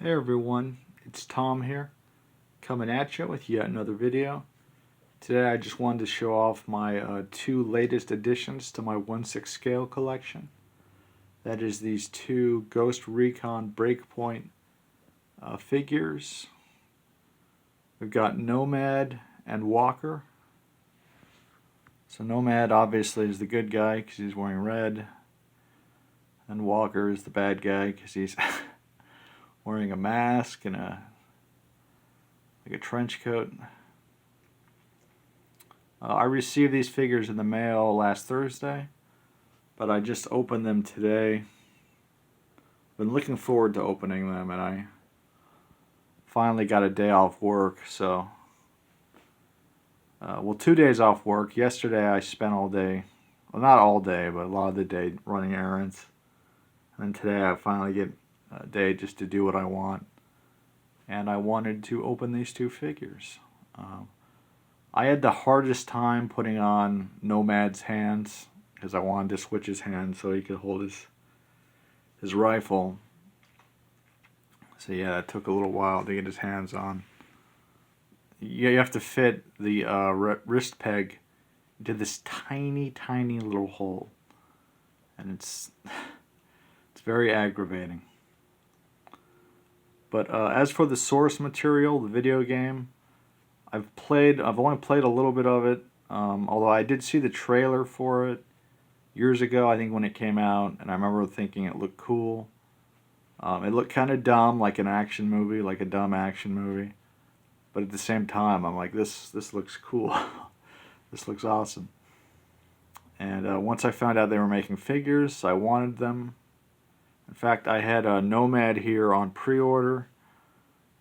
Hey everyone, it's Tom here, coming at you with yet another video. Today I just wanted to show off my two latest additions to my 1/6 scale collection. That is these two Ghost Recon Breakpoint figures. We've got Nomad and Walker. So Nomad obviously is the good guy because he's wearing red, and Walker is the bad guy because he's wearing a mask and a trench coat. I received these figures in the mail last Thursday, but I just opened them today. Been looking forward to opening them, and I finally got a day off work, so 2 days off work. Yesterday I spent all day, well, not all day, but a lot of the day running errands, and today I finally get a day just to do what I want, and I wanted to open these two figures. I had the hardest time putting on Nomad's hands because I wanted to switch his hands so he could hold his rifle. So yeah, it took a little while to get his hands on. You have to fit the wrist peg into this tiny little hole, and it's very aggravating. But as for the source material, the video game, I've only played a little bit of it, although I did see the trailer for it years ago, I think when it came out, and I remember thinking it looked cool. It looked kind of dumb, like an action movie, like a dumb action movie. But at the same time, I'm like, this looks cool. This looks awesome. And once I found out they were making figures, I wanted them. In fact, I had a Nomad here on pre-order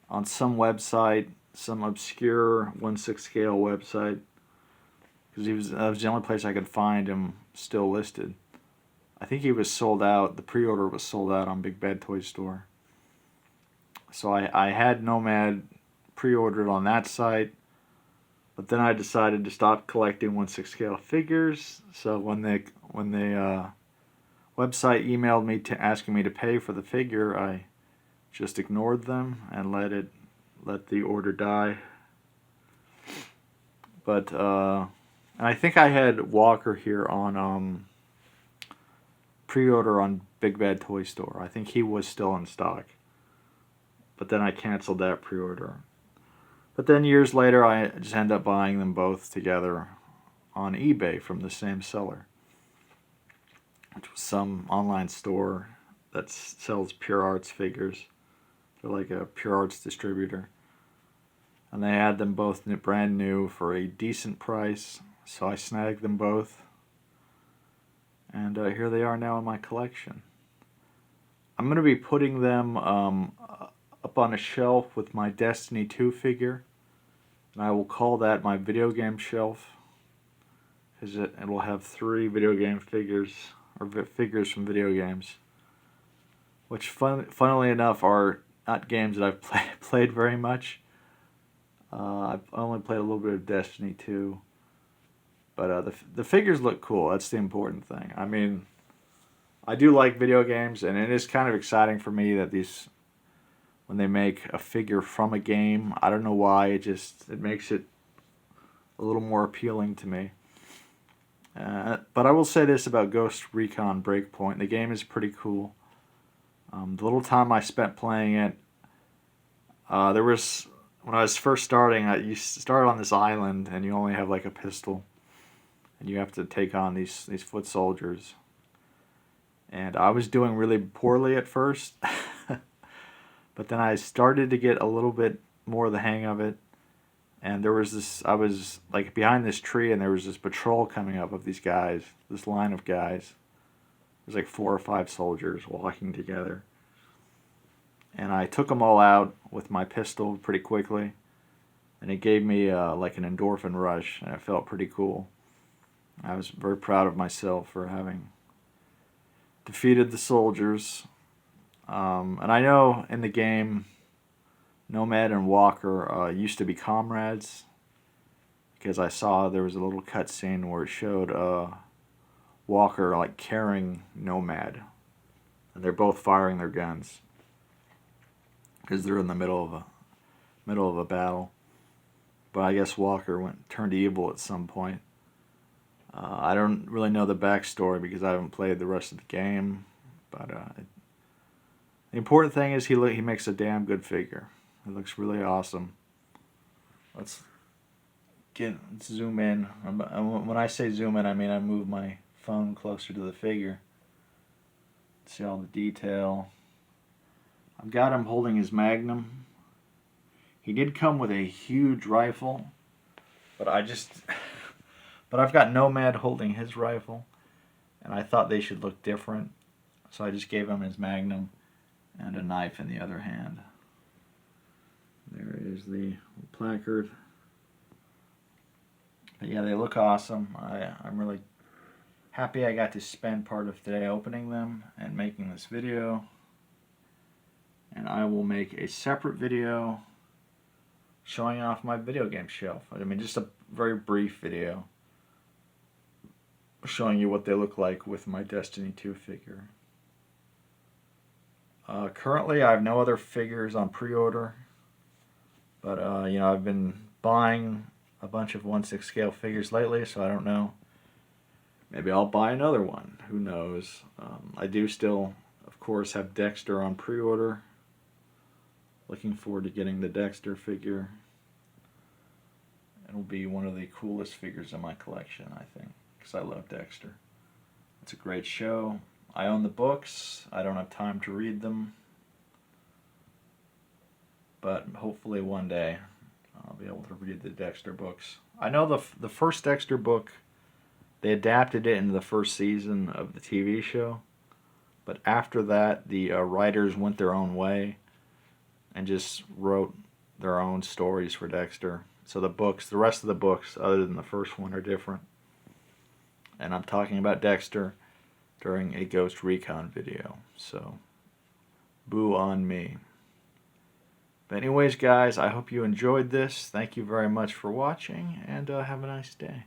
on some website, some obscure 1/6 scale website, because that was the only place I could find him still listed. I think he was sold out. The pre-order was sold out on Big Bad Toy Store. So I had Nomad pre-ordered on that site, but then I decided to stop collecting 1/6 scale figures. So when the website emailed me asking me to pay for the figure, I just ignored them and let the order die. But and I think I had Walker here on pre-order on Big Bad Toy Store. I think he was still in stock, but then I canceled that pre-order. But then years later, I just ended up buying them both together on eBay from the same seller, which was some online store that sells Pure Arts figures. They're like a Pure Arts distributor. And they had them both brand new for a decent price, so I snagged them both. And here they are now in my collection. I'm going to be putting them up on a shelf with my Destiny 2 figure, and I will call that my video game shelf, because it will have 3 video game figures, or figures from video games, which funnily enough are not games that I've played very much. I've only played a little bit of Destiny 2, but the figures look cool. That's the important thing. I mean, I do like video games, and it is kind of exciting for me that when they make a figure from a game, I don't know why, it makes it a little more appealing to me. But I will say this about Ghost Recon Breakpoint: the game is pretty cool. The little time I spent playing it, when I was first starting, you start on this island and you only have like a pistol, and you have to take on these foot soldiers. And I was doing really poorly at first, but then I started to get a little bit more of the hang of it. And I was like behind this tree, and there was this patrol coming up of these guys, this line of guys. There's like 4 or 5 soldiers walking together. And I took them all out with my pistol pretty quickly, and it gave me like an endorphin rush, and it felt pretty cool. I was very proud of myself for having defeated the soldiers. And I know in the game, Nomad and Walker used to be comrades, because I saw there was a little cutscene where it showed Walker like carrying Nomad, and they're both firing their guns. because they're in the middle of a battle. But I guess Walker turned evil at some point. I don't really know the backstory because I haven't played the rest of the game. But the important thing is he makes a damn good figure. It looks really awesome. Let's zoom in. When I say zoom in, I mean I move my phone closer to the figure. See all the detail. I've got him holding his Magnum. He did come with a huge rifle, but I've got Nomad holding his rifle, and I thought they should look different, so I just gave him his Magnum and a knife in the other hand. There is the placard. But yeah, they look awesome. I'm really happy I got to spend part of today opening them and making this video. And I will make a separate video showing off my video game shelf. I mean, just a very brief video showing you what they look like with my Destiny 2 figure. Currently, I have no other figures on pre-order, but you know, I've been buying a bunch of 1/6 scale figures lately, so I don't know. Maybe I'll buy another one. Who knows? I do still, of course, have Dexter on pre-order. Looking forward to getting the Dexter figure. It'll be one of the coolest figures in my collection, I think, because I love Dexter. It's a great show. I own the books. I don't have time to read them, but hopefully one day I'll be able to read the Dexter books. I know the first Dexter book, they adapted it into the first season of the TV show, but after that the writers went their own way and just wrote their own stories for Dexter. So the rest of the books, other than the first one, are different. And I'm talking about Dexter during a Ghost Recon video. So, boo on me. But anyways, guys, I hope you enjoyed this. Thank you very much for watching, and have a nice day.